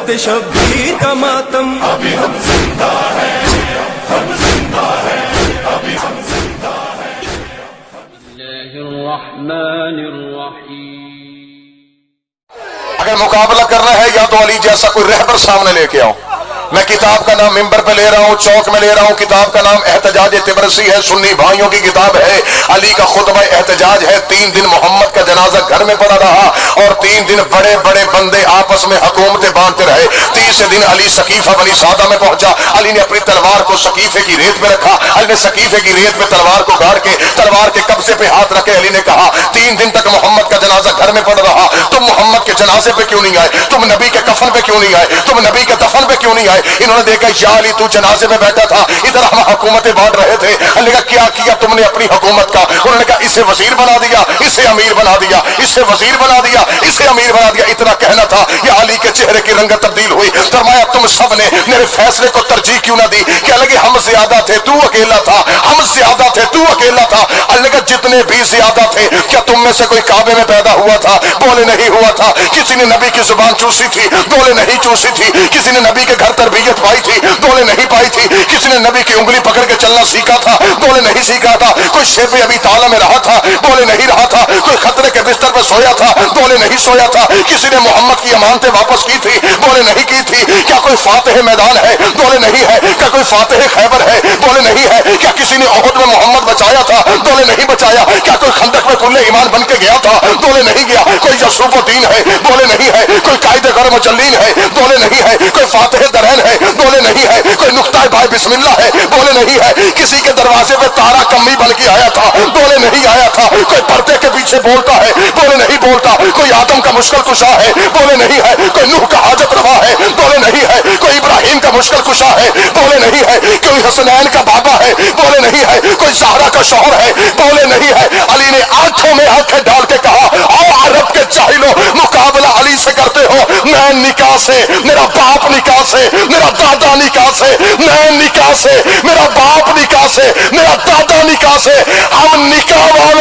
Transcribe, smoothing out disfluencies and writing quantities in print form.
کرتے شبیر کا ماتم. ابھی ہم زندہ ہیں، ہم زندہ ہیں، ابھی ہم زندہ ہیں. بسم اللہ الرحمن الرحیم. اگر مقابلہ کرنا ہے یا تو علی جیسا کوئی رہبر سامنے لے کے آؤ. میں کتاب کا نام ممبر پہ لے رہا ہوں، چوک میں لے رہا ہوں. کتاب کا نام احتجاج تبرسی ہے، سنی بھائیوں کی کتاب ہے. علی کا خطبہ احتجاج ہے. 3 دن محمد کا جنازہ گھر میں پڑا رہا اور 3 دن بڑے بڑے بندے آپس میں حکومتیں باندھتے رہے. 30 دن علی سقیفہ بنی سعدہ میں پہنچا. علی نے اپنی تلوار کو سقیفے کی ریت میں رکھا. علی نے سقیفے کی ریت میں تلوار کو گاڑ کے تلوار کے قبضے پہ ہاتھ رکھے علی نے کہا 3 دن تک محمد کا جنازہ گھر میں پڑ رہا، تم محمد کے جنازے پہ کیوں نہیں آئے؟ تم نبی کے کفن پہ کیوں نہیں آئے؟ تم نبی کے دفن پہ کیوں نہیں آئے؟ انہوں نے دیکھا یا علی تو جنازے میں بیٹھا تھا، ادھر ہم حکومتیں بانٹ رہے تھے. علی نے کہا کیا کیا تم نے اپنی حکومت کا؟ انہوں نے کہا اسے وزیر بنا دیا، اسے امیر بنا دیا، اسے وزیر بنا دیا، اسے امیر بنا دیا. اتنا کہنا تھا یا علی کے چہرے کی رنگت تبدیل ہوئی. فرمایا تم سب نے میرے فیصلے کو ترجیح کیوں نہ دی؟ کہنے لگے ہم زیادہ تھے تو اکیلا تھا، ہم زیادہ تھے تو اکیلا تھا. علی نے کہا جتنے بھی زیادہ تھے کیا تم میں سے کوئی کعبے میں پیدا ہوا تھا؟ بولے نہیں ہوا تھا. کسی نے نبی کی زبان چوسی تھی؟ بولے نہیں چوسی تھی. کسی نے نبی کے گھر تربیت پائی تھی؟ بولے نہیں پائی تھی. کسی نے نبی کی انگلی پکڑ کے چلنا سیکھا تھا؟ بولے نہیں سیکھا تھا. کوئی شیب ابھی تعالیٰ میں رہا تھا؟ بولے نہیں رہا تھا. کوئی خطرے کے بستر پہ سویا تھا؟ بولے نہیں سویا تھا. کسی نے محمد کی امانتیں واپس کی تھی؟ بولے نہیں کی تھی. کیا کوئی فاتح میدان ہے؟ بولے نہیں ہے. کیا کوئی فاتح خیبر ہے؟ بولے نہیں ہے. کیا کسی نے احد میں محمد بچایا تھا؟ بولے نہیں بچایا. کیا کوئی خندق میں کل ایمان بن کے گیا تھا؟ بولے نہیں گیا. کوئی یسوف الدین ہے؟ بولے نہیں ہے. کوئی قائد غیر مجلین ہے؟ بولے نہیں ہے. کوئی فاتح درین ہے؟ بولے نہیں ہے. کوئی نقطہ بھائی بسم اللہ ہے؟ بولے نہیں ہے. کسی کے دروازے پہ تارا کمی بن کے آیا تھا؟ بولے نہیں آیا تھا. کوئی پردے کے پیچھے بولتا ہے؟ بولے نہیں بولتا. کوئی آدم کا مشکل کشا ہے؟ بولے نہیں ہے. کوئی نوح کا حاجت روا ہے؟ بولے نہیں ہے. کوئی ابراہیم کا مشکل کشا ہے؟ بولے نہیں ہے. کوئی حسنین کا بابا ہے؟ بولے نہیں ہے. کوئی زہرا کا شوہر ہے؟ بولے نہیں ہے. علی نے آنکھوں میں آنکھیں ڈال کے کہا آؤ عرب کے جاہلوں مقابلہ علی سے کرتے ہو. میں نکاح سے، میرا باپ نکاح سے، میرا دادا نکاح سے، میں نکاح سے، میرا باپ نکاح سے، میرا دادا نکاح سے، ہم نکاح والوں